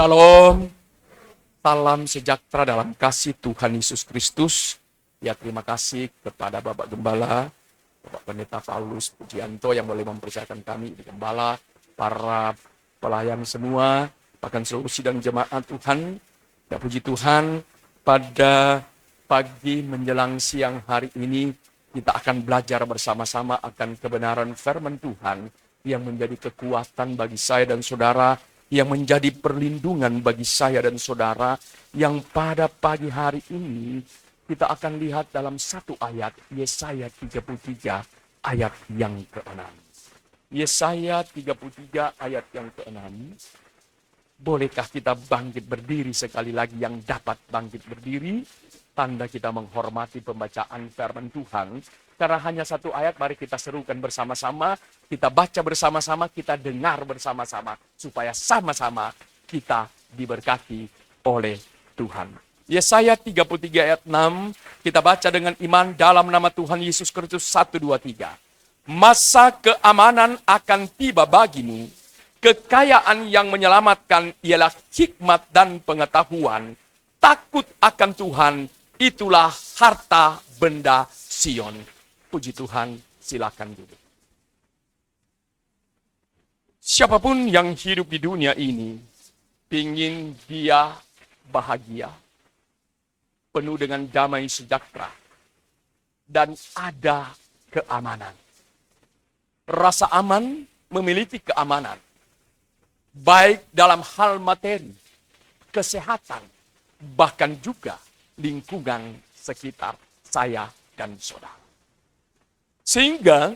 Shalom, salam sejahtera dalam kasih Tuhan Yesus Kristus. Ya, terima kasih kepada Bapak Gembala, Bapak Pendeta Paulus Pujianto yang boleh mempercayakan kami di Gembala, para pelayan semua, bahkan seluruh sidang jemaat Tuhan. Ya, puji Tuhan, pada pagi menjelang siang hari ini kita akan belajar bersama-sama akan kebenaran firman Tuhan yang menjadi kekuatan bagi saya dan saudara, yang menjadi perlindungan bagi saya dan saudara, yang pada pagi hari ini kita akan lihat dalam satu ayat, Yesaya 33 ayat yang ke-6. Yesaya 33 ayat yang ke-6. Bolehkah kita bangkit berdiri sekali lagi, yang dapat bangkit berdiri? Tanda kita menghormati pembacaan firman Tuhan. Karena hanya satu ayat, mari kita serukan bersama-sama, kita baca bersama-sama, kita dengar bersama-sama, supaya sama-sama kita diberkati oleh Tuhan. Yesaya 33 ayat 6, kita baca dengan iman dalam nama Tuhan Yesus Kristus. 1, 2, 3. Masa keamanan akan tiba bagimu, kekayaan yang menyelamatkan ialah hikmat dan pengetahuan. Takut akan Tuhan, itulah harta benda Sion. Puji Tuhan, silakan duduk. Siapapun yang hidup di dunia ini, ingin dia bahagia, penuh dengan damai sejahtera, dan ada keamanan. Rasa aman memiliki keamanan, baik dalam hal materi, kesehatan, bahkan juga lingkungan sekitar saya dan saudara. Sehingga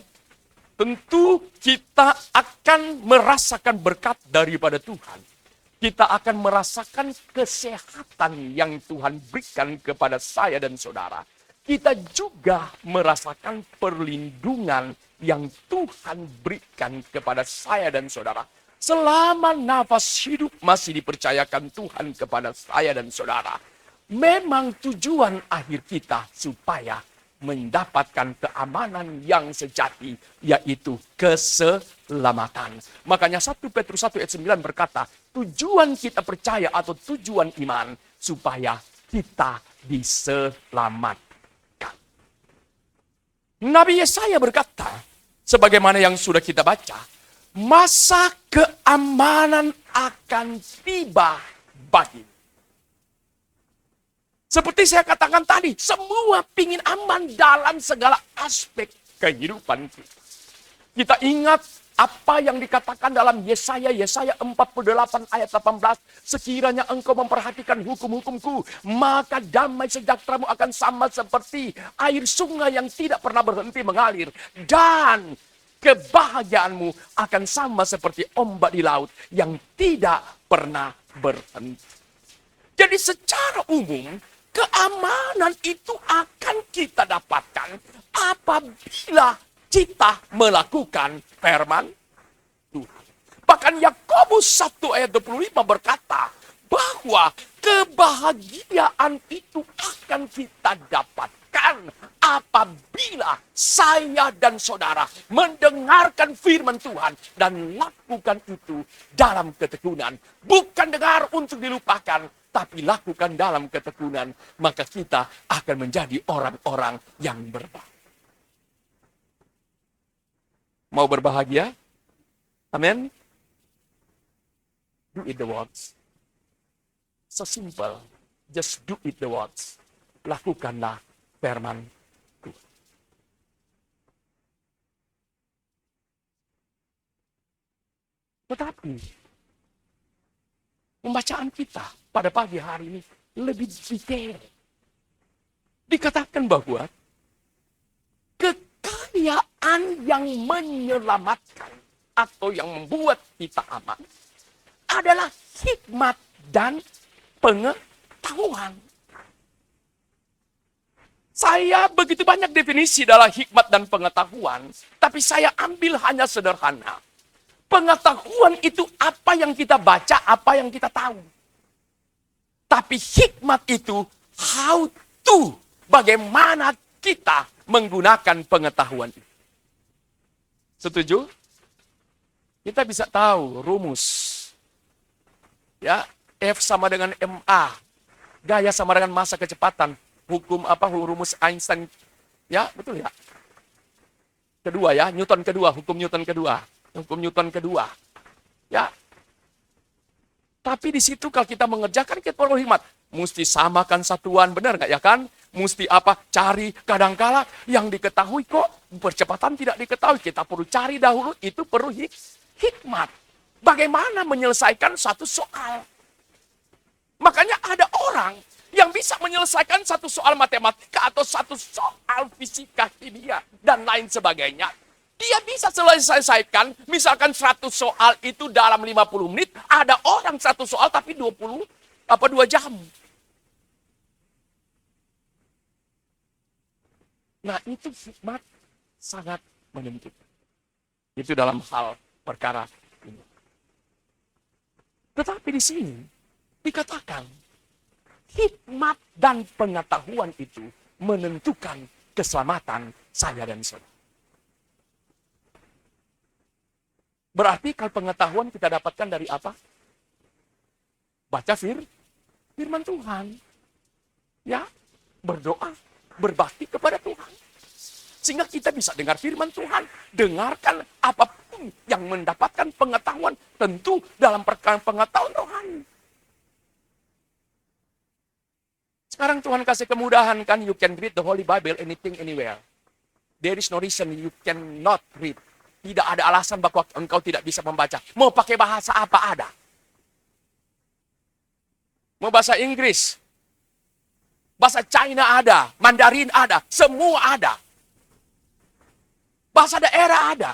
tentu kita akan merasakan berkat daripada Tuhan. Kita akan merasakan kesehatan yang Tuhan berikan kepada saya dan saudara. Kita juga merasakan perlindungan yang Tuhan berikan kepada saya dan saudara. Selama nafas hidup masih dipercayakan Tuhan kepada saya dan saudara. Memang tujuan akhir kita supaya mendapatkan keamanan yang sejati, yaitu keselamatan. Makanya 1 Petrus 1 ayat 9 berkata, tujuan kita percaya atau tujuan iman supaya kita diselamatkan. Nabi Yesaya berkata, sebagaimana yang sudah kita baca, masa keamanan akan tiba bagimu. Seperti saya katakan tadi, semua pingin aman dalam segala aspek kehidupan kita. Kita ingat apa yang dikatakan dalam Yesaya 48 ayat 18. Sekiranya engkau memperhatikan hukum-hukumku, maka damai sejahteramu akan sama seperti air sungai yang tidak pernah berhenti mengalir. Dan kebahagiaanmu akan sama seperti ombak di laut yang tidak pernah berhenti. Jadi secara umum, keamanan itu akan kita dapatkan apabila kita melakukan firman Tuhan. Bahkan Yakobus 1 ayat 25 berkata bahwa kebahagiaan itu akan kita dapatkan apabila saya dan saudara mendengarkan firman Tuhan dan lakukan itu dalam ketekunan. Bukan dengar untuk dilupakan, tapi lakukan dalam ketekunan, maka kita akan menjadi orang-orang yang berbahagia. Mau berbahagia? Amin. Do it the words. So simple. Just do it the words. Lakukanlah firman Tuhan. Tetapi pembacaan kita pada pagi hari ini lebih detail. Dikatakan bahwa kekayaan yang menyelamatkan atau yang membuat kita aman adalah hikmat dan pengetahuan. Saya begitu banyak definisi dalam hikmat dan pengetahuan, tapi saya ambil hanya sederhana. Pengetahuan itu apa yang kita baca, apa yang kita tahu. Tapi hikmat itu how to, bagaimana kita menggunakan pengetahuan itu. Setuju? Kita bisa tahu rumus. Ya, F sama dengan MA. Gaya sama dengan massa kecepatan. Hukum rumus Einstein. Ya, betul ya? Kedua ya, Newton kedua, hukum Newton kedua. Hukum Newton kedua. Ya. Tapi di situ kalau kita mengerjakan, kita perlu hikmat. Mesti samakan satuan, benar nggak ya kan? Mesti cari kadangkala yang diketahui kok percepatan tidak diketahui. Kita perlu cari dahulu, itu perlu hikmat. Bagaimana menyelesaikan satu soal. Makanya ada orang yang bisa menyelesaikan satu soal matematika atau satu soal fisika, kimia, dan lain sebagainya. Dia bisa selesaikan, misalkan 100 soal itu dalam 50 menit, ada orang 1 soal tapi 2 jam. Nah, itu hikmat sangat menentukan. Itu dalam hal perkara ini. Tetapi di sini dikatakan, hikmat dan pengetahuan itu menentukan keselamatan saya dan saudara. Berarti kalau pengetahuan kita dapatkan dari apa? Baca firman Tuhan. Ya, berdoa, berbakti kepada Tuhan. Sehingga kita bisa dengar firman Tuhan. Dengarkan apapun yang mendapatkan pengetahuan. Tentu dalam perkara pengetahuan rohani. Sekarang Tuhan kasih kemudahan kan. You can read the Holy Bible anything, anywhere. There is no reason you cannot read. Tidak ada alasan bahwa engkau tidak bisa membaca. Mau pakai bahasa apa ada. Mau bahasa Inggris. Bahasa China ada. Mandarin ada. Semua ada. Bahasa daerah ada.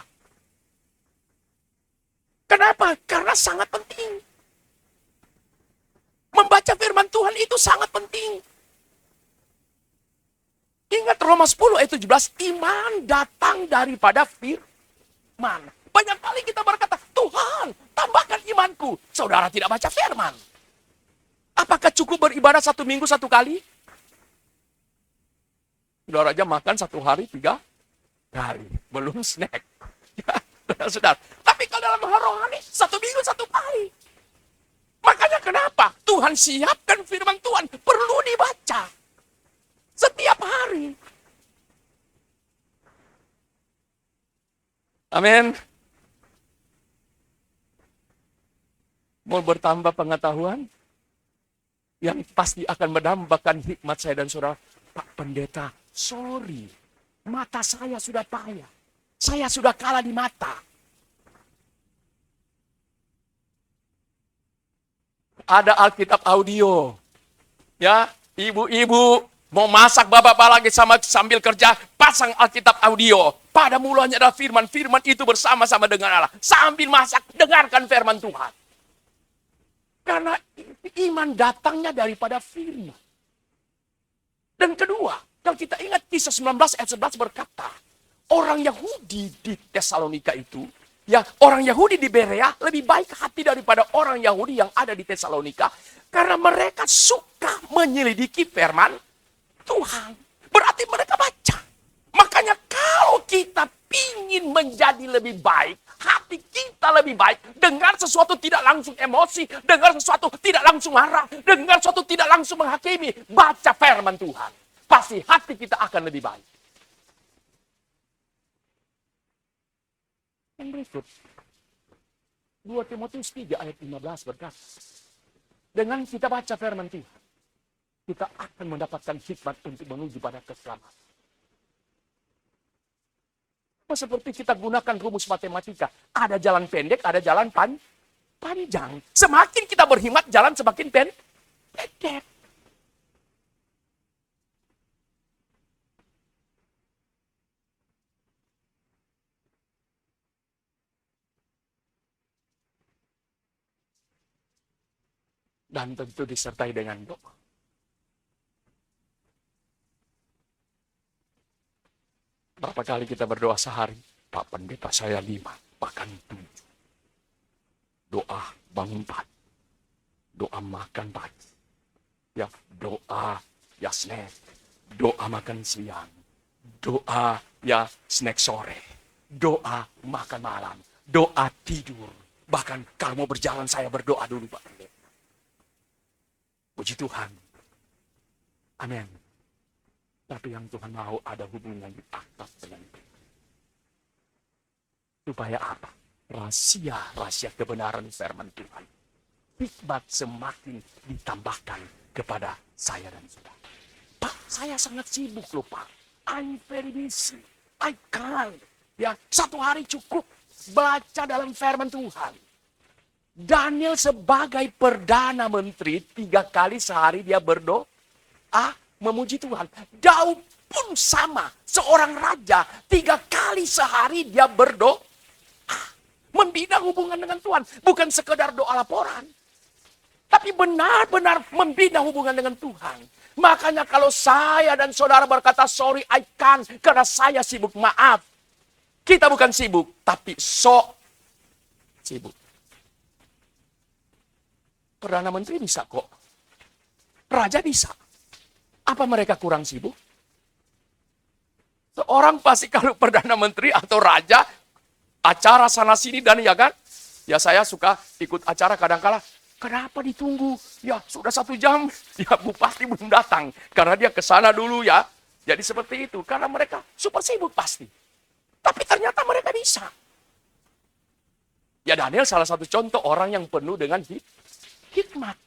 Kenapa? Karena sangat penting. Membaca firman Tuhan itu sangat penting. Ingat Roma 10 ayat 17. Iman datang daripada firman. Banyak kali kita berkata, Tuhan, tambahkan imanku. Saudara tidak baca firman. Apakah cukup beribadah 1 minggu 1 kali? Saudara aja makan 1 hari 3 kali. Belum snack. Ya, saudara. Tapi kalau dalam hal rohani, 1 minggu 1 kali. Makanya kenapa? Tuhan siapkan firman Tuhan. Perlu dibaca. Setiap hari. Amin. Mau bertambah pengetahuan? Yang pasti akan menambahkan hikmat saya dan saudara. Pak Pendeta, sorry. Mata saya sudah payah. Saya sudah kalah di mata. Ada Alkitab audio. Ya, ibu-ibu mau masak bapak-bapak lagi sambil kerja, pasang Alkitab audio. Pada mulanya ada firman. Firman itu bersama-sama dengan Allah. Sambil masak, dengarkan firman Tuhan. Karena iman datangnya daripada firman. Dan kedua, kalau kita ingat Kisah 19 ayat 11 berkata, orang Yahudi di Tesalonika itu, ya orang Yahudi di Berea lebih baik hati daripada orang Yahudi yang ada di Tesalonika. Karena mereka suka menyelidiki firman Tuhan. Berarti mereka baca. Makanya kalau kita ingin menjadi lebih baik, hati kita lebih baik, dengar sesuatu tidak langsung emosi, dengar sesuatu tidak langsung marah, dengar sesuatu tidak langsung menghakimi, baca firman Tuhan. Pasti hati kita akan lebih baik. Yang berikut, 2 Timotius 3 ayat 15 berkata, dengan kita baca firman Tuhan, kita akan mendapatkan hikmat untuk menuju pada keselamatan. Seperti kita gunakan rumus matematika. Ada jalan pendek, ada jalan panjang. Semakin kita berhikmat, jalan semakin pendek. Dan tentu disertai dengan doa. Berapa kali kita berdoa sehari? Pak Pendeta saya 5, bahkan 7. Doa bangun pagi. Doa makan pagi. Ya, doa ya snack. Doa makan siang. Doa ya snack sore. Doa makan malam. Doa tidur. Bahkan kalau mau berjalan saya berdoa dulu Pak Pendeta. Puji Tuhan. Amin. Tapi yang Tuhan mau ada hubungan di atas dengan kita. Supaya apa? Rahasia kebenaran firman Tuhan. Hikmat semakin ditambahkan kepada saya dan saudara. Pak, saya sangat sibuk loh Pak. I'm very busy. I can't. Ya, satu hari cukup baca dalam firman Tuhan. Daniel sebagai Perdana Menteri 3 kali sehari dia berdoa memuji Tuhan. Daud pun sama. Seorang raja 3 kali sehari dia berdoa. Membina hubungan dengan Tuhan. Bukan sekedar doa laporan. Tapi benar-benar membina hubungan dengan Tuhan. Makanya kalau saya dan saudara berkata, sorry I can't karena saya sibuk. Maaf. Kita bukan sibuk, tapi sibuk. Perdana Menteri bisa kok. Raja bisa. Apa mereka kurang sibuk? Seorang pasti kalau Perdana Menteri atau Raja, acara sana-sini dan ya kan, ya saya suka ikut acara kadang-kala. Kenapa ditunggu? Ya sudah 1 jam, ya Bupati belum datang. Karena dia ke sana dulu ya. Jadi seperti itu, karena mereka super sibuk pasti. Tapi ternyata mereka bisa. Ya Daniel salah satu contoh orang yang penuh dengan hikmat.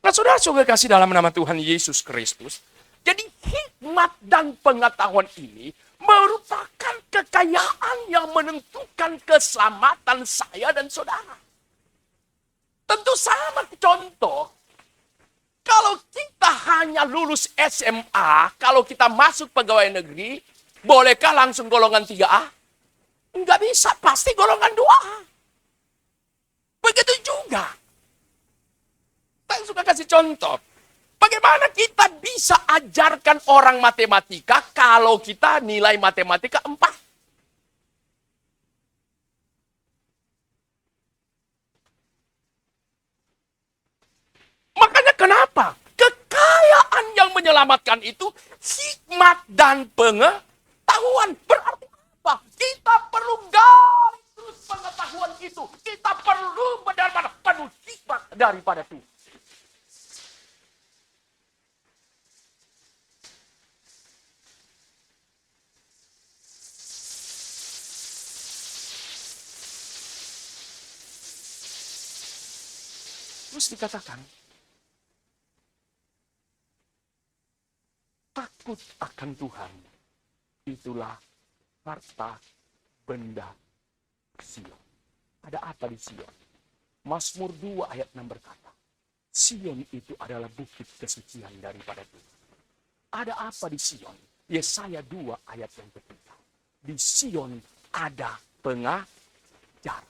Nah saudara-saudara kasih dalam nama Tuhan Yesus Kristus. Jadi hikmat dan pengetahuan ini merupakan kekayaan yang menentukan keselamatan saya dan saudara. Tentu sama contoh. Kalau kita hanya lulus SMA, kalau kita masuk pegawai negeri, bolehkah langsung golongan 3A? Enggak bisa, pasti golongan 2A. Begitu juga. Saya suka kasih contoh. Bagaimana kita bisa ajarkan orang matematika kalau kita nilai matematika 4? Makanya kenapa? Kekayaan yang menyelamatkan itu hikmat dan pengetahuan. Berarti apa? Kita perlu gali terus pengetahuan itu. Kita perlu benar-benar penuh hikmat daripada Tuhan. Terus dikatakan, takut akan Tuhan, itulah harta benda Sion. Ada apa di Sion? Mazmur 2 ayat 6 berkata, Sion itu adalah bukit kesucian daripada Tuhan. Ada apa di Sion? Yesaya 2 ayat yang ketiga. Di Sion ada pengajaran.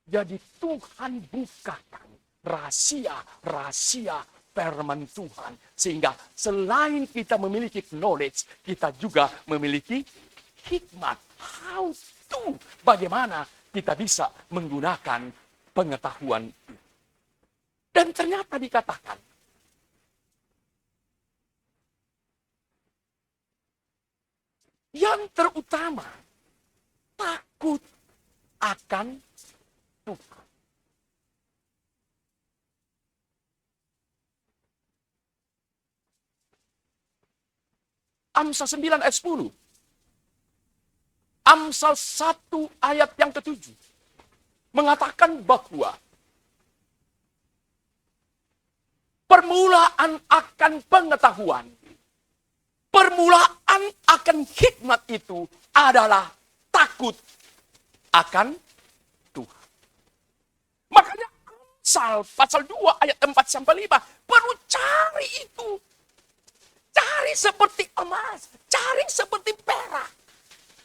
Jadi Tuhan bukakan rahasia-rahasia firman Tuhan. Sehingga selain kita memiliki knowledge, kita juga memiliki hikmat. How to? Bagaimana kita bisa menggunakan pengetahuan itu. Dan ternyata dikatakan, yang terutama, takut akan Tuhan. Amsal 9 ayat 10. Amsal 1 ayat yang ke-7. Mengatakan bahwa permulaan akan pengetahuan, permulaan akan hikmat itu adalah takut akan Tuhan. Makanya Amsal pasal 2 ayat 4-5 perlu cari itu. Cari seperti emas, cari seperti perak.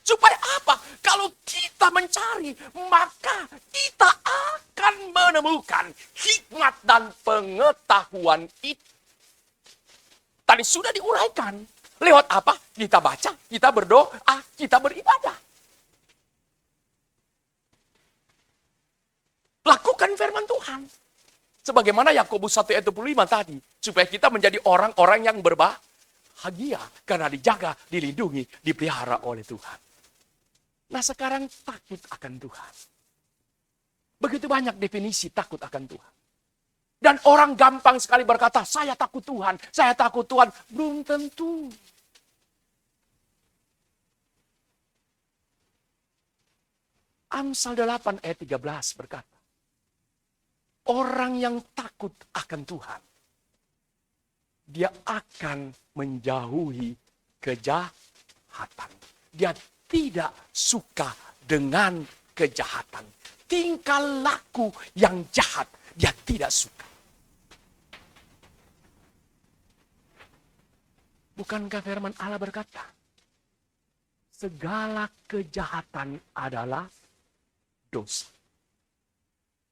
Supaya apa? Kalau kita mencari, maka kita akan menemukan hikmat dan pengetahuan itu. Tadi sudah diuraikan. Lewat apa? Kita baca, kita berdoa, kita beribadah. Lakukan firman Tuhan. Sebagaimana Yakobus 1 ayat 25 tadi. Supaya kita menjadi orang-orang yang berbahagia. Karena dijaga, dilindungi, dipelihara oleh Tuhan. Nah sekarang takut akan Tuhan. Begitu banyak definisi takut akan Tuhan. Dan orang gampang sekali berkata, saya takut Tuhan, saya takut Tuhan. Belum tentu. Amsal 8 ayat 13 berkata, orang yang takut akan Tuhan, dia akan menjauhi kejahatan. Dia tidak suka dengan kejahatan. Tingkah laku yang jahat, dia tidak suka. Bukankah firman Allah berkata, segala kejahatan adalah dosa.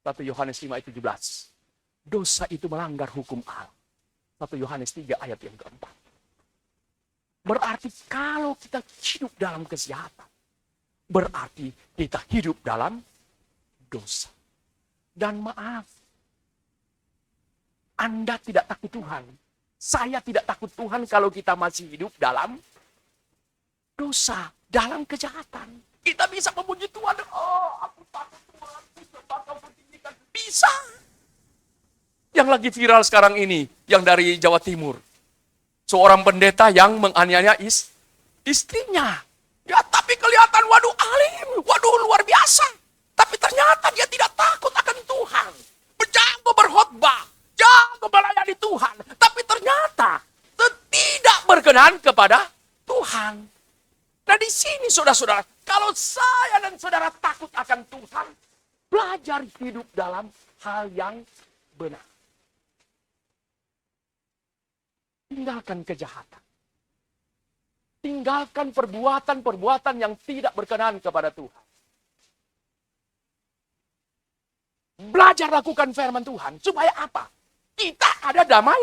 1 Yohanes 5 ayat 17. Dosa itu melanggar hukum Allah. 1 Yohanes 3 ayat yang keempat. Berarti kalau kita hidup dalam kejahatan, berarti kita hidup dalam dosa. Dan maaf, Anda tidak takut Tuhan. Saya tidak takut Tuhan kalau kita masih hidup dalam dosa, dalam kejahatan. Kita bisa memuji Tuhan. Oh, aku takut Tuhan. Bisa. Yang lagi viral sekarang ini, yang dari Jawa Timur. Seorang pendeta yang menganiaya istrinya. Ya, tapi kelihatan, waduh alim, waduh luar biasa. Tapi ternyata dia tidak takut akan Tuhan. Jago berkhotbah, jago melayani Tuhan. Tapi ternyata tidak berkenan kepada Tuhan. Nah di sini saudara-saudara, kalau saya dan saudara takut akan Tuhan, belajar hidup dalam hal yang benar. Tinggalkan kejahatan. Tinggalkan perbuatan-perbuatan yang tidak berkenan kepada Tuhan. Belajar lakukan firman Tuhan. Supaya apa? Kita ada damai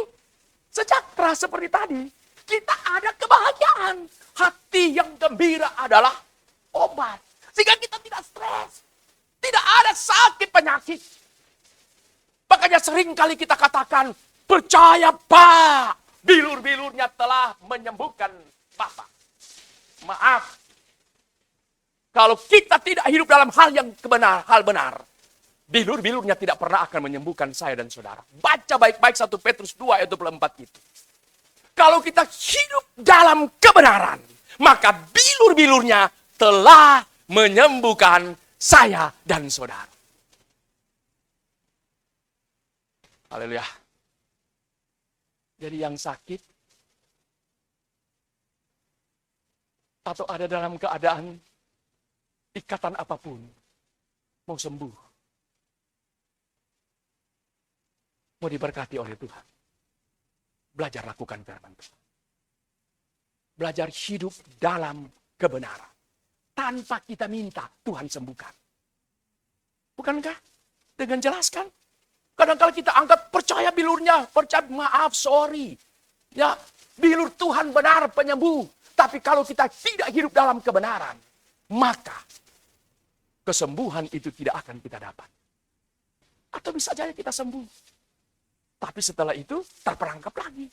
sejahtera seperti tadi. Kita ada kebahagiaan. Hati yang gembira adalah obat. Sehingga kita tidak stres. Tidak ada sakit penyakit. Makanya sering kali kita katakan, percaya Pak. Bilur-bilurnya telah menyembuhkan Bapak. Maaf. Kalau kita tidak hidup dalam hal yang hal benar. Bilur-bilurnya tidak pernah akan menyembuhkan saya dan saudara. Baca baik-baik 1 Petrus 2 ayat 24 itu. Kalau kita hidup dalam kebenaran, maka bilur-bilurnya telah menyembuhkan saya dan saudara. Haleluya. Jadi yang sakit atau ada dalam keadaan ikatan apapun mau sembuh. Mau diberkati oleh Tuhan. Belajar lakukan firman Tuhan. Belajar hidup dalam kebenaran. Tanpa kita minta, Tuhan sembuhkan. Bukankah? Dengan jelaskan. Kadang-kadang kita angkat percaya bilurnya. Percaya maaf, sorry. Ya, bilur Tuhan benar penyembuh. Tapi kalau kita tidak hidup dalam kebenaran, maka kesembuhan itu tidak akan kita dapat. Atau bisa saja kita sembuh. Tapi setelah itu terperangkap lagi.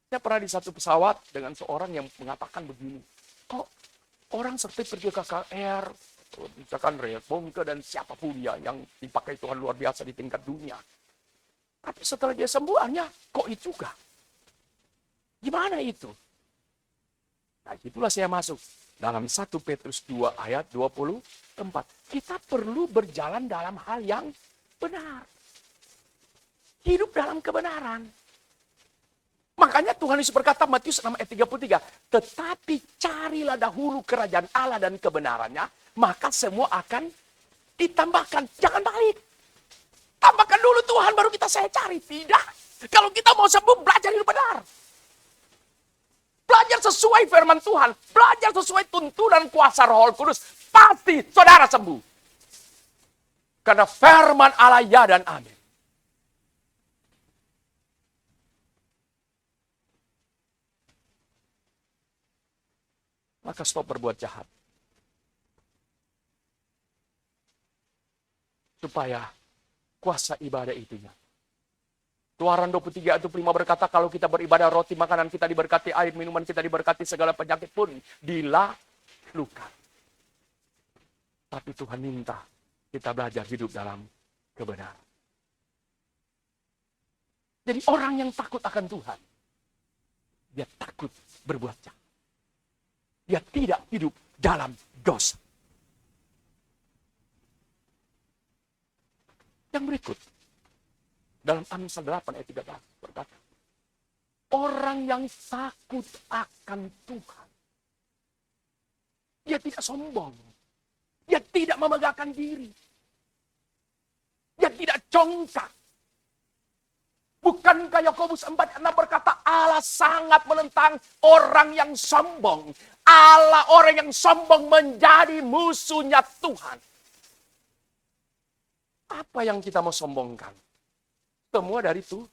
Saya pernah di satu pesawat dengan seorang yang mengatakan begini. Kok orang seperti pergi ke KKR, misalkan Reinhard Bonnke dan siapapun ya yang dipakai Tuhan luar biasa di tingkat dunia. Tapi setelah dia sembuh, kok itu juga? Gimana itu? Nah itulah saya masuk. Dalam 1 Petrus 2 ayat 24. Kita perlu berjalan dalam hal yang benar. Hidup dalam kebenaran. Makanya Tuhan Yesus berkata Matius 6 ayat 33. Tetapi carilah dahulu kerajaan Allah dan kebenarannya. Maka semua akan ditambahkan. Jangan balik. Tambahkan dulu Tuhan baru saya cari. Tidak. Kalau kita mau sembuh belajar hidup benar. Belajar sesuai firman Tuhan. Belajar sesuai tuntunan kuasa Roh Kudus. Pasti saudara sembuh. Karena firman Allah ya dan amin. Maka stop berbuat jahat. Supaya kuasa ibadah itu nyata. Keluaran 23 ayat 25 berkata, kalau kita beribadah roti, makanan kita diberkati, air minuman kita diberkati, segala penyakit pun dilalukan. Tapi Tuhan minta kita belajar hidup dalam kebenaran. Jadi orang yang takut akan Tuhan, dia takut berbuat jahat. Dia tidak hidup dalam dosa. Yang berikut, dalam Amsal 8 ayat 13 berkata, orang yang takut akan Tuhan, dia tidak sombong. Dia tidak memegahkan diri. Dia tidak congkak. Bukankah Yakobus 4:6 berkata Allah sangat menentang orang yang sombong. Allah orang yang sombong menjadi musuhnya Tuhan. Apa yang kita mau sombongkan? Semua dari Tuhan.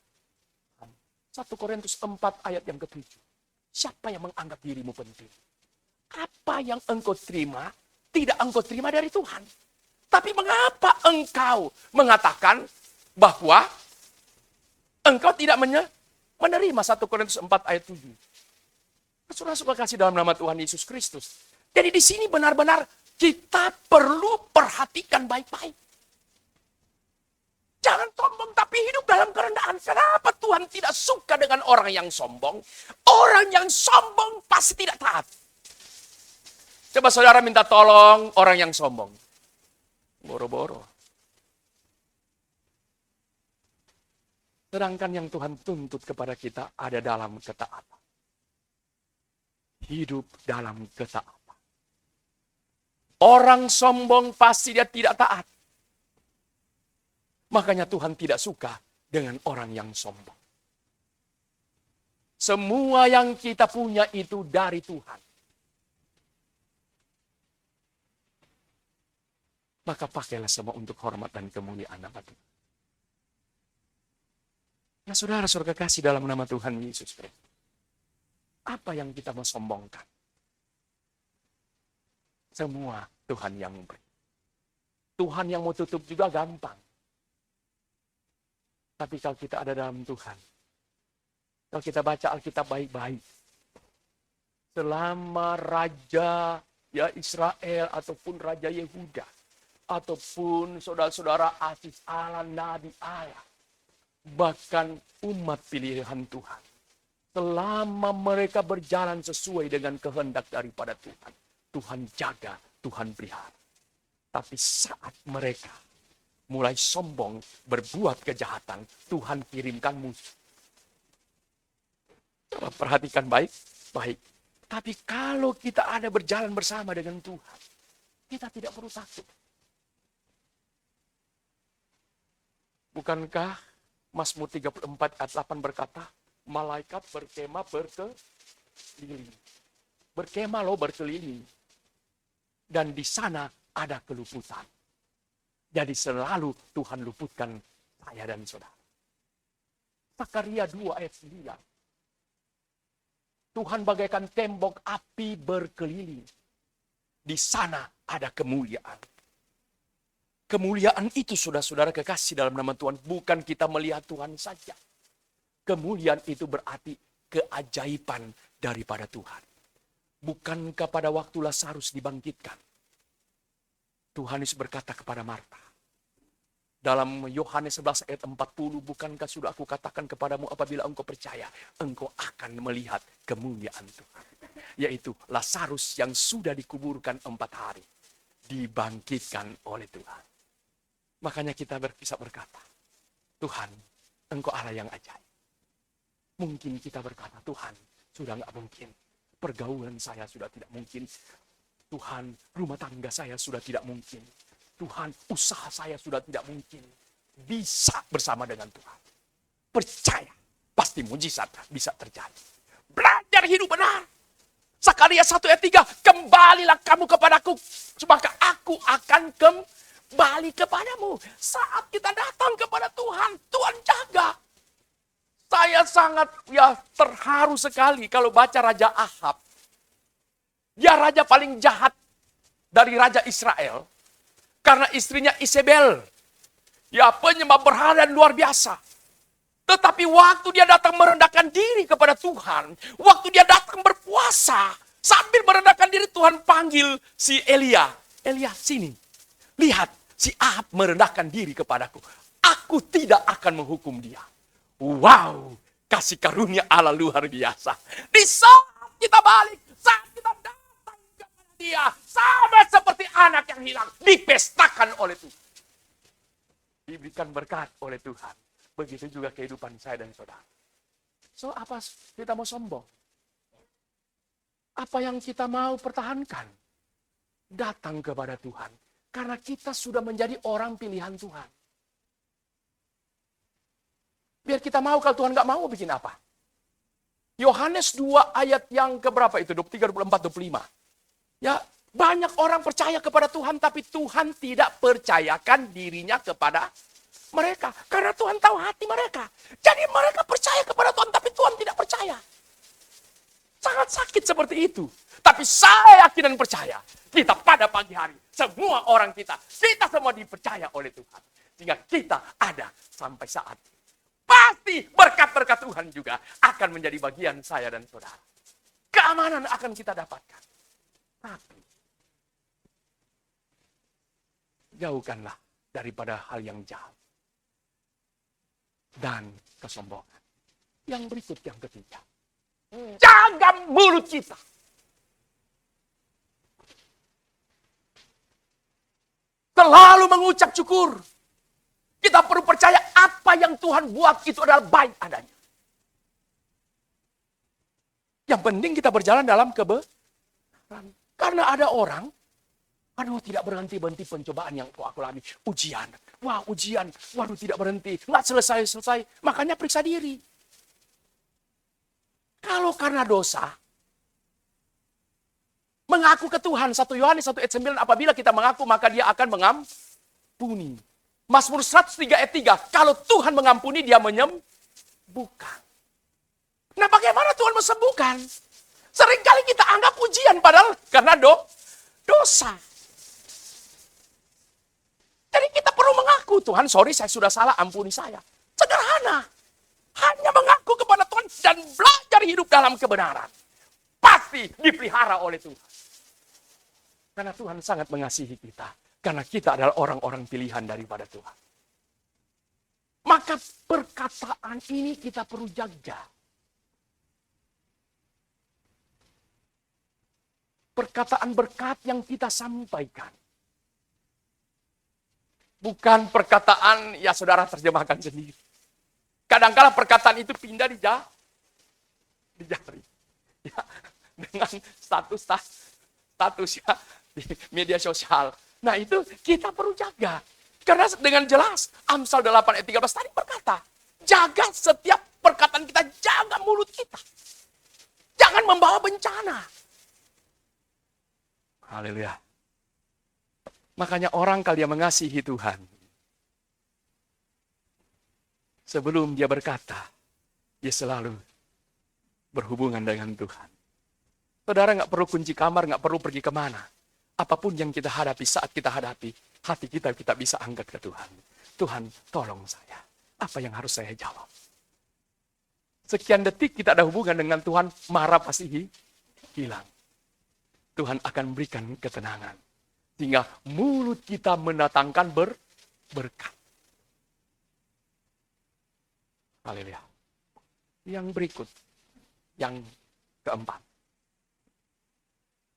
1 Korintus 4 ayat yang ke-7. Siapa yang menganggap dirimu penting? Apa yang engkau terima, tidak engkau terima dari Tuhan. Tapi mengapa engkau mengatakan bahwa engkau tidak menerima 1 Korintus 4 ayat 7. Saudara-saudara kasih dalam nama Tuhan Yesus Kristus. Jadi di sini benar-benar kita perlu perhatikan baik-baik. Jangan sombong tapi hidup dalam kerendahan. Kenapa Tuhan tidak suka dengan orang yang sombong? Orang yang sombong pasti tidak taat. Coba saudara minta tolong orang yang sombong. Boro-boro. Sedangkan yang Tuhan tuntut kepada kita ada dalam ketaatan. Hidup dalam ketaatan. Orang sombong pasti dia tidak taat. Makanya Tuhan tidak suka dengan orang yang sombong. Semua yang kita punya itu dari Tuhan. Maka pakailah semua untuk hormat dan kemuliaan nama Tuhan. Nah saudara-saudara kasih dalam nama Tuhan Yesus Kristus. Apa yang kita mau sombongkan? Semua Tuhan yang beri. Tuhan yang mau tutup juga gampang. Tapi kalau kita ada dalam Tuhan, kalau kita baca Alkitab baik-baik, selama Raja ya Israel ataupun Raja Yehuda, ataupun saudara-saudara asis Allah, Nabi Allah, bahkan umat pilihan Tuhan, selama mereka berjalan sesuai dengan kehendak daripada Tuhan, Tuhan jaga, Tuhan pelihara. Tapi saat mereka mulai sombong, berbuat kejahatan, Tuhan kirimkan musuh. Coba perhatikan baik-baik. Tapi kalau kita ada berjalan bersama dengan Tuhan, kita tidak perlu takut. Bukankah Mazmur 34 ayat 8 berkata, malaikat berkemah berkeliling. Berkemah loh berkeliling. Dan di sana ada keluputan. Jadi selalu Tuhan luputkan saya dan saudara. Zakaria 2 ayat 9. Tuhan bagaikan tembok api berkeliling. Di sana ada kemuliaan. Kemuliaan itu saudara-saudara kekasih dalam nama Tuhan. Bukan kita melihat Tuhan saja. Kemuliaan itu berarti keajaiban daripada Tuhan. Bukankah pada waktu Lazarus dibangkitkan, Tuhan Yesus berkata kepada Marta, dalam Yohanes 11 ayat 40, bukankah sudah aku katakan kepadamu apabila engkau percaya, engkau akan melihat kemuliaan Tuhan. Yaitu Lazarus yang sudah dikuburkan 4 hari, dibangkitkan oleh Tuhan. Makanya kita bisa berkata, Tuhan, engkau Allah yang ajaib. Mungkin kita berkata, Tuhan, sudah nggak mungkin. Pergaulan saya sudah tidak mungkin. Tuhan, rumah tangga saya sudah tidak mungkin. Tuhan, usaha saya sudah tidak mungkin. Bisa bersama dengan Tuhan. Percaya, pasti mujizat bisa terjadi. Belajar hidup benar. Zakaria 1 ayat 3, kembalilah kamu kepadaku, maka aku akan kembali kepadamu. Saat kita datang kepada Tuhan, Tuhan jaga. Saya sangat terharu sekali kalau baca Raja Ahab. Dia raja paling jahat dari Raja Israel. Karena istrinya Isabel. Ya penyembah berhala dan luar biasa. Tetapi waktu dia datang merendahkan diri kepada Tuhan. Waktu dia datang berpuasa. Sambil merendahkan diri Tuhan panggil si Elia. Elia sini. Lihat si Ahab merendahkan diri kepadaku, aku tidak akan menghukum dia. Wow, kasih karunia Allah luar biasa. Di saat kita balik, saat kita datang kepada dia, sama seperti anak yang hilang, dipestakan oleh Tuhan. Diberikan berkat oleh Tuhan. Begitu juga kehidupan saya dan saudara. So, apa kita mau sombong? Apa yang kita mau pertahankan? Datang kepada Tuhan. Karena kita sudah menjadi orang pilihan Tuhan. Biar kita mau, kalau Tuhan nggak mau, bikin apa? Yohanes 2 ayat yang keberapa itu? 23, 24, 25. Ya, banyak orang percaya kepada Tuhan, tapi Tuhan tidak percayakan dirinya kepada mereka. Karena Tuhan tahu hati mereka. Jadi mereka percaya kepada Tuhan, tapi Tuhan tidak percaya. Sangat sakit seperti itu. Tapi saya yakin dan percaya, kita pada pagi hari, semua orang kita semua dipercaya oleh Tuhan. Sehingga kita ada sampai saat ini. Pasti berkat-berkat Tuhan juga akan menjadi bagian saya dan saudara. Keamanan akan kita dapatkan. Tapi, jauhkanlah daripada hal yang jahat. Dan kesombongan. Yang berikut yang ketiga. Jaga mulut kita. Selalu mengucap syukur. Kita perlu percaya apa yang Tuhan buat itu adalah baik adanya. Yang penting kita berjalan dalam kebenaran. Karena ada orang, aduh tidak berhenti-berhenti pencobaan yang aku alami. Ujian, wah ujian, waduh tidak berhenti. Nggak selesai-selesai, makanya periksa diri. Kalau karena dosa, mengaku ke Tuhan, 1 Yohanes 1 ayat 9, apabila kita mengaku maka dia akan mengampuni. Mazmur 103 ayat 3, kalau Tuhan mengampuni dia menyembuhkan. Nah bagaimana Tuhan menyembuhkan? Seringkali kita anggap ujian padahal karena dosa. Jadi kita perlu mengaku, Tuhan sorry saya sudah salah, ampuni saya. Sederhana. Hanya mengaku kepada Tuhan dan belajar hidup dalam kebenaran. Pasti dipelihara oleh Tuhan. Karena Tuhan sangat mengasihi kita. Karena kita adalah orang-orang pilihan daripada Tuhan. Maka perkataan ini kita perlu jaga. Perkataan berkat yang kita sampaikan. Bukan perkataan, ya saudara terjemahkan sendiri. Kadang-kadang perkataan itu pindah di jari. Ya, dengan status ya di media sosial. Nah itu kita perlu jaga. Karena dengan jelas Amsal 8 ayat 13 tadi berkata, jaga setiap perkataan kita, jaga mulut kita. Jangan membawa bencana. Haleluya. Makanya orang kalau dia mengasihi Tuhan, sebelum dia berkata, dia selalu berhubungan dengan Tuhan. Saudara nggak perlu kunci kamar, nggak perlu pergi kemana. Apapun yang kita hadapi, saat kita hadapi, hati kita bisa angkat ke Tuhan. Tuhan, tolong saya. Apa yang harus saya jawab? Sekian detik kita ada hubungan dengan Tuhan, marah pasti hilang. Tuhan akan berikan ketenangan. Sehingga mulut kita mendatangkan berkat. Haleluya. Yang berikut, yang keempat.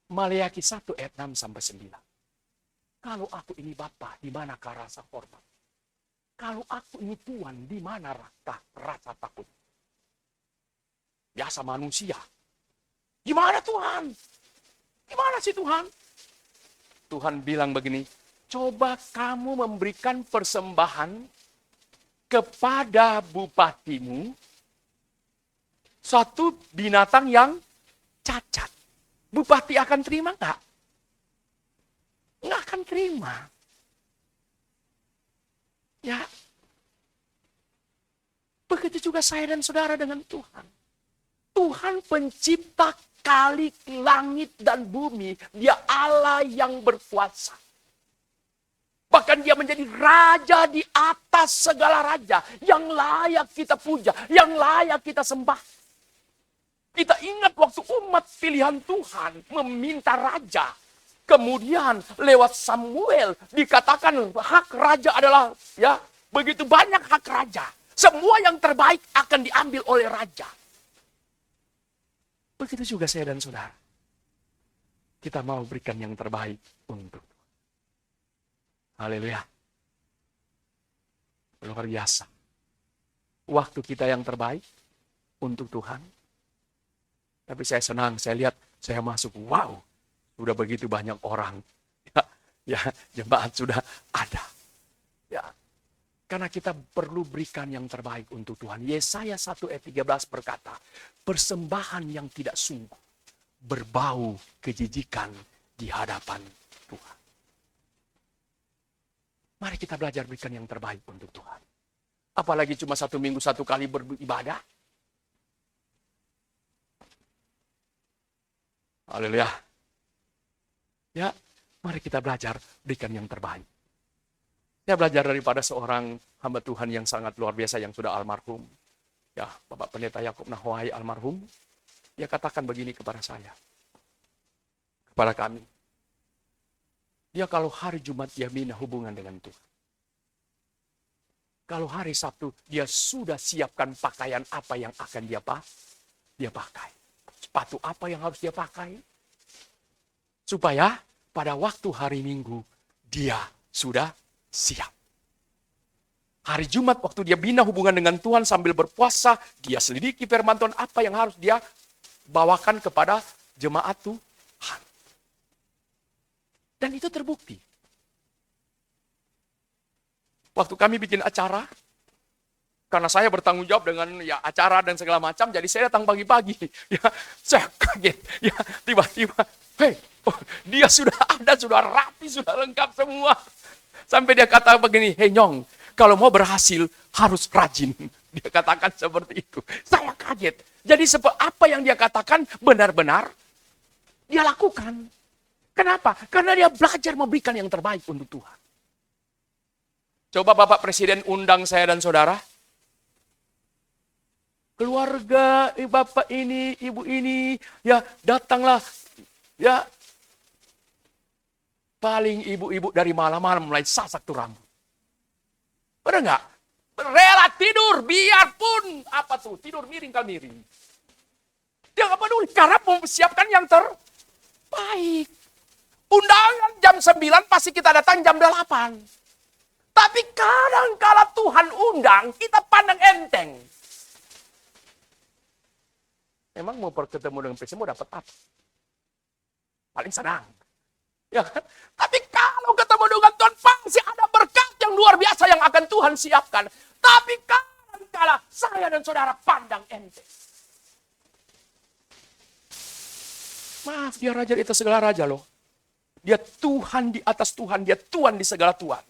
Maleakhi 1 ayat 6 sampai 9. Kalau aku ini Bapa, di manakah rasa hormat? Kalau aku ini Tuhan, di mana rasa takut? Biasa manusia. Gimana Tuhan? Gimana sih Tuhan? Tuhan bilang begini, coba kamu memberikan persembahan kepada bupatimu satu binatang yang cacat. Bupati akan terima nggak? Nggak akan terima. Ya. Begitu juga saya dan saudara dengan Tuhan. Tuhan pencipta kali langit dan bumi. Dia Allah yang berkuasa. Bahkan dia menjadi raja di atas segala raja. Yang layak kita puja. Yang layak kita sembah. Kita ingat waktu umat pilihan Tuhan meminta raja. Kemudian lewat Samuel dikatakan hak raja adalah ya begitu banyak hak raja. Semua yang terbaik akan diambil oleh raja. Begitu juga saya dan saudara. Kita mau berikan yang terbaik untuk Tuhan. Haleluya. Luar biasa. Waktu kita yang terbaik untuk Tuhan. Tapi saya senang, saya lihat, saya masuk, wow, sudah begitu banyak orang. Ya, jemaat sudah ada. Ya, karena kita perlu berikan yang terbaik untuk Tuhan. Yesaya 1 ayat 13 berkata, persembahan yang tidak sungguh, berbau kejijikan di hadapan Tuhan. Mari kita belajar berikan yang terbaik untuk Tuhan. Apalagi cuma 1 minggu 1 kali beribadah. Haleluya. Ya, mari kita belajar berikan yang terbaik. Saya belajar daripada seorang hamba Tuhan yang sangat luar biasa yang sudah almarhum. Ya, Bapak Pendeta Yakub Nahwai almarhum. Dia katakan begini kepada saya. Kepada kami. Dia kalau hari Jumat dia bina hubungan dengan Tuhan. Kalau hari Sabtu dia sudah siapkan pakaian apa yang akan dia pakai. Sepatu apa yang harus dia pakai. Supaya pada waktu hari Minggu dia sudah siap. Hari Jumat waktu dia bina hubungan dengan Tuhan sambil berpuasa, dia selidiki firman Tuhan apa yang harus dia bawakan kepada jemaat Tuhan. Dan itu terbukti. Waktu kami bikin acara, karena saya bertanggung jawab dengan ya acara dan segala macam, jadi saya datang pagi-pagi. Ya, saya kaget. Ya, tiba-tiba, dia sudah ada, sudah rapi, sudah lengkap semua. Sampai dia kata begini, "Hei Nyong, kalau mau berhasil harus rajin." Dia katakan seperti itu. Saya kaget. Jadi apa yang dia katakan benar-benar dia lakukan. Kenapa? Karena dia belajar memberikan yang terbaik untuk Tuhan. Coba Bapak Presiden undang saya dan saudara. Keluarga, bapak ini, ibu ini, ya datanglah, ya paling ibu-ibu dari malam-malam mulai sasak tuh rambut. Benar nggak? Rela tidur, biarpun apa tuh tidur miring kan miring. Dia nggak peduli karena mempersiapkan yang terbaik. Undangan jam 9 pasti kita datang jam 8. Tapi kadang kala Tuhan undang kita pandang enteng. Emang mau bertemu dengan presiden mau dapat apa? Paling senang. Ya kan? Tapi kalau ketemu dengan Tuhan pasti ada berkat yang luar biasa yang akan Tuhan siapkan. Tapi kadang-kala saya dan saudara pandang enteng. Maaf, dia raja di atas segala raja loh. Dia Tuhan di atas Tuhan, dia Tuhan di segala Tuhan.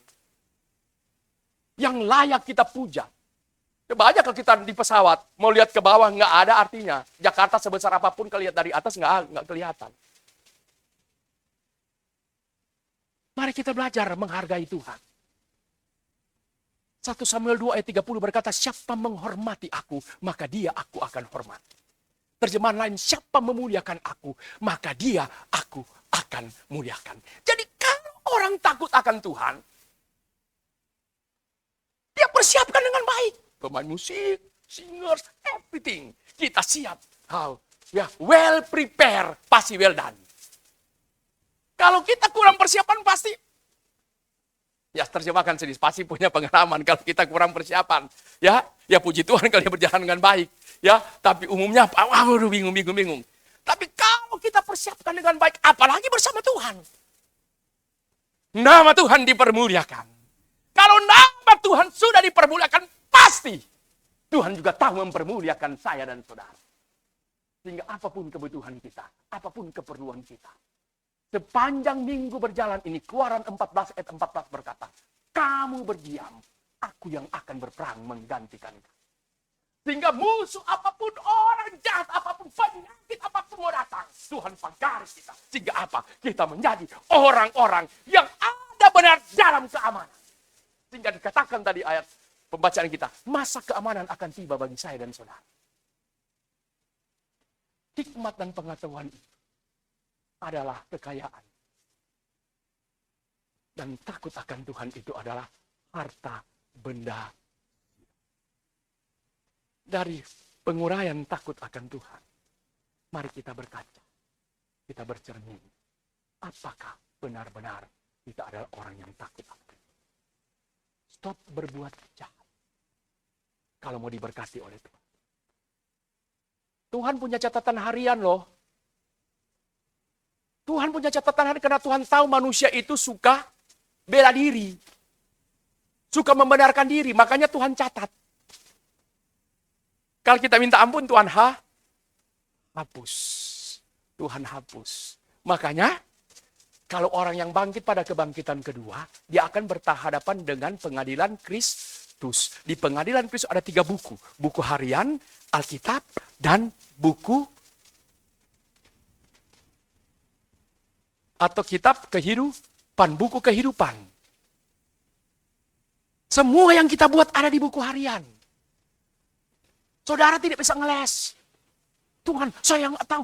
Yang layak kita puja. Banyak kalau kita di pesawat, mau lihat ke bawah, nggak ada artinya. Jakarta sebesar apapun, kalau lihat dari atas nggak kelihatan. Mari kita belajar menghargai Tuhan. 1 Samuel 2 ayat 30 berkata, siapa menghormati aku, maka dia aku akan hormati. Terjemahan lain, siapa memuliakan aku, maka dia aku akan muliakan. Jadi kalau orang takut akan Tuhan, dia persiapkan dengan baik. Pemain musik, singers, everything. Kita siap. How? Ya, well prepared, pasti well done. Kalau kita kurang persiapan pasti, ya terjemahkan sedih, pasti punya pengalaman kalau kita kurang persiapan. Ya puji Tuhan kalau dia berjalan dengan baik. Ya, tapi umumnya, waduh bingung. Tapi kalau kita persiapkan dengan baik, apalagi bersama Tuhan. Nama Tuhan dipermuliakan. Kalau nama Tuhan sudah dipermuliakan, pasti Tuhan juga tahu mempermuliakan saya dan saudara. Sehingga apapun kebutuhan kita, apapun keperluan kita. Sepanjang minggu berjalan ini, Keluaran 14 ayat 14 berkata, kamu berdiam, aku yang akan berperang menggantikan kamu. Sehingga musuh apapun, orang jahat apapun, penyakit apapun mau datang, Tuhan pagari kita. Sehingga apa? Kita menjadi orang-orang yang ada benar dalam keamanan. Sehingga dikatakan tadi ayat pembacaan kita, masa keamanan akan tiba bagi saya dan saudara. Hikmat dan pengetahuan itu adalah kekayaan Dan takut akan Tuhan itu adalah harta benda. Dari penguraian takut akan Tuhan, mari kita berkaca, kita bercermin. Apakah benar-benar kita adalah orang yang takut akan Tuhan? Stop berbuat jahat kalau mau diberkati oleh Tuhan. Tuhan punya catatan harian loh. Tuhan punya catatan harian karena Tuhan tahu manusia itu suka bela diri. Suka membenarkan diri, makanya Tuhan catat. Kalau kita minta ampun, Tuhan hapus. Tuhan hapus. Makanya, kalau orang yang bangkit pada kebangkitan kedua, dia akan berhadapan dengan pengadilan Kristus. Di pengadilan Kristus ada 3 buku. Buku harian, Alkitab, dan buku atau kitab kehidupan. Buku kehidupan. Semua yang kita buat ada di buku harian. Saudara tidak bisa ngeles. Tuhan, saya nggak tahu.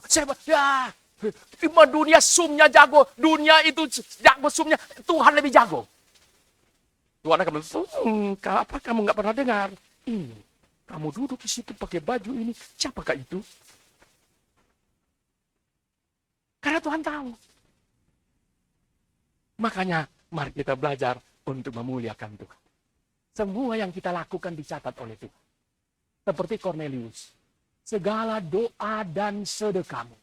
Cuma dunia sumnya jago. Dunia itu jago sumnya. Tuhan lebih jago. Tuhan akan bilang, apa kamu nggak pernah dengar? Ini, kamu duduk di situ pakai baju ini. Siapakah itu? Karena Tuhan tahu. Makanya, mari kita belajar untuk memuliakan Tuhan. Semua yang kita lakukan dicatat oleh Tuhan. Seperti Cornelius. Segala doa dan sedekahmu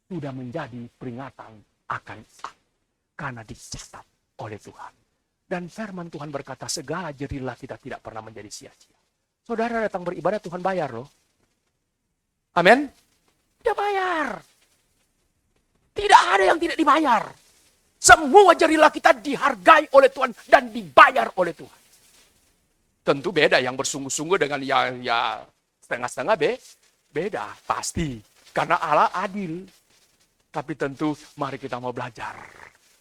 sudah menjadi peringatan akan aku. Karena dicatat oleh Tuhan. Dan firman Tuhan berkata, segala jerilah kita tidak pernah menjadi sia-sia. Saudara datang beribadah, Tuhan bayar loh. Amin? Dia bayar. Tidak ada yang tidak dibayar. Semua jerilah kita dihargai oleh Tuhan dan dibayar oleh Tuhan. Tentu beda yang bersungguh-sungguh dengan ya setengah-setengah beda. Pasti. Karena Allah adil. Tapi tentu mari kita mau belajar.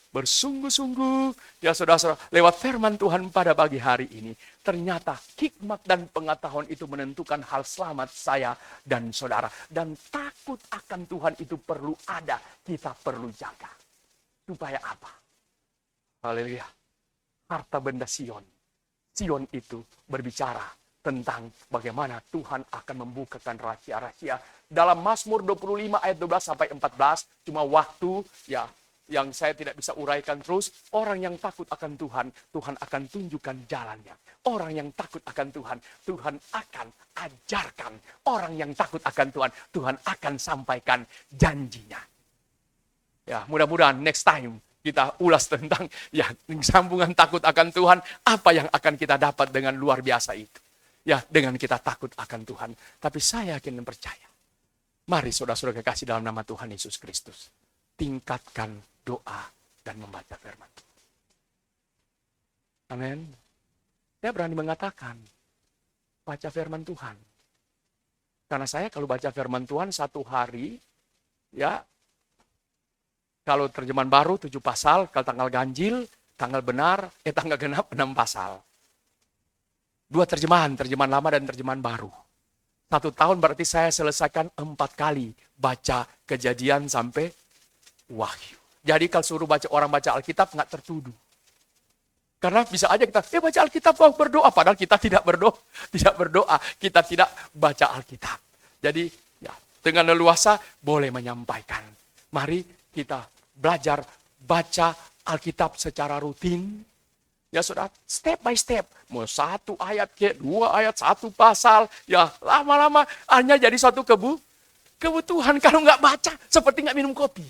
Bersungguh-sungguh. Ya saudara-saudara, lewat firman Tuhan pada pagi hari ini. Ternyata hikmat dan pengetahuan itu menentukan hal selamat saya dan saudara. Dan takut akan Tuhan itu perlu ada. Kita perlu jaga. Supaya apa? Haleluya. Harta benda Sion. Sion itu berbicara tentang bagaimana Tuhan akan membukakan rahasia-rahasia. Dalam Mazmur 25 ayat 12 sampai 14, cuma waktu ya yang saya tidak bisa uraikan terus. Orang yang takut akan Tuhan, Tuhan akan tunjukkan jalannya. Orang yang takut akan Tuhan, Tuhan akan ajarkan. Orang yang takut akan Tuhan, Tuhan akan sampaikan janjinya. Ya, mudah-mudahan next time kita ulas tentang ya sambungan takut akan Tuhan, apa yang akan kita dapat dengan luar biasa itu. Ya, dengan kita takut akan Tuhan. Tapi saya yakin dan percaya. Mari saudara-saudara kekasih dalam nama Tuhan Yesus Kristus. Tingkatkan doa dan membaca firman Tuhan. Amin. Saya berani mengatakan, baca firman Tuhan. Karena saya kalau baca firman Tuhan 1 hari, ya, kalau terjemahan baru 7 pasal, kalau tanggal ganjil, tanggal benar, tanggal genap 6 pasal. 2 terjemahan lama dan terjemahan baru. 1 tahun berarti saya selesaikan 4 kali baca Kejadian sampai Wahyu. Jadi kalau suruh orang baca Alkitab nggak tertuduh. Karena bisa aja kita, baca Alkitab berdoa, padahal kita tidak berdoa, kita tidak baca Alkitab. Jadi ya dengan leluasa boleh menyampaikan. Mari kita belajar baca Alkitab secara rutin. Ya saudara, step by step. Mau 1 ayat, 2 ayat, 1 pasal. Ya lama-lama hanya jadi suatu kebutuhan. Kalau nggak baca, seperti nggak minum kopi.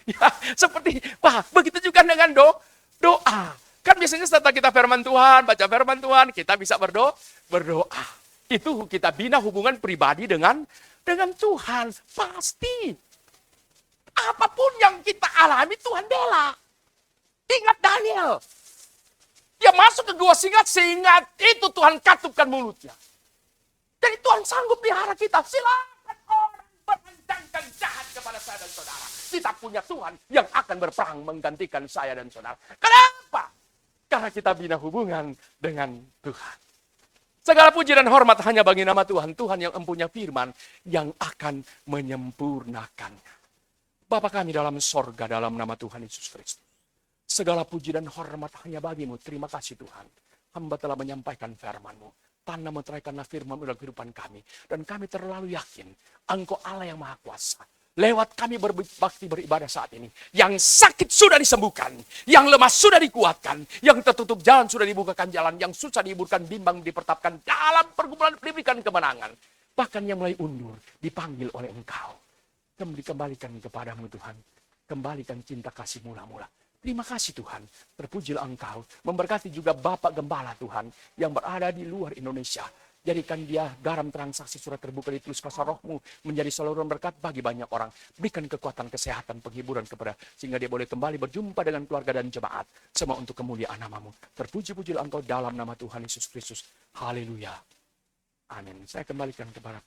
Ya, seperti, begitu juga dengan doa. Kan biasanya setelah kita firman Tuhan, baca firman Tuhan, kita bisa berdoa. Itu kita bina hubungan pribadi dengan Tuhan. Pasti. Apapun yang kita alami, Tuhan bela. Ingat Daniel. Dia masuk ke gua singa, sehingga itu Tuhan katupkan mulutnya. Jadi Tuhan sanggup pelihara kita. Silakan orang berendangkan jahat kepada saya dan saudara. Kita punya Tuhan yang akan berperang menggantikan saya dan saudara. Kenapa? Karena kita bina hubungan dengan Tuhan. Segala puji dan hormat hanya bagi nama Tuhan. Tuhan yang empunya firman yang akan menyempurnakannya. Bapa kami dalam sorga dalam nama Tuhan Yesus Kristus. Segala puji dan hormat hanya bagimu. Terima kasih Tuhan. Hamba telah menyampaikan firman-Mu. Tanah meteraikanlah firman-Mu dalam kehidupan kami. Dan kami terlalu yakin, Engkau Allah yang Maha Kuasa. Lewat kami berbakti beribadah saat ini. Yang sakit sudah disembuhkan. Yang lemah sudah dikuatkan. Yang tertutup jalan sudah dibukakan jalan. Yang susah dihiburkan, bimbang dipertapkan. Dalam pergumulan diberikan kemenangan. Bahkan yang mulai undur dipanggil oleh Engkau. Dikembalikan kepadamu Tuhan. Kembalikan cinta kasih mula-mula. Terima kasih Tuhan. Terpujilah Engkau. Memberkati juga Bapak Gembala Tuhan. Yang berada di luar Indonesia. Jadikan dia garam transaksi surat terbuka ditulis pasal rohmu. Menjadi saluran berkat bagi banyak orang. Berikan kekuatan, kesehatan, penghiburan kepada. Sehingga dia boleh kembali berjumpa dengan keluarga dan jemaat. Semua untuk kemuliaan namamu. Terpuji-pujilah Engkau dalam nama Tuhan Yesus Kristus. Haleluya. Amin. Saya kembalikan kepada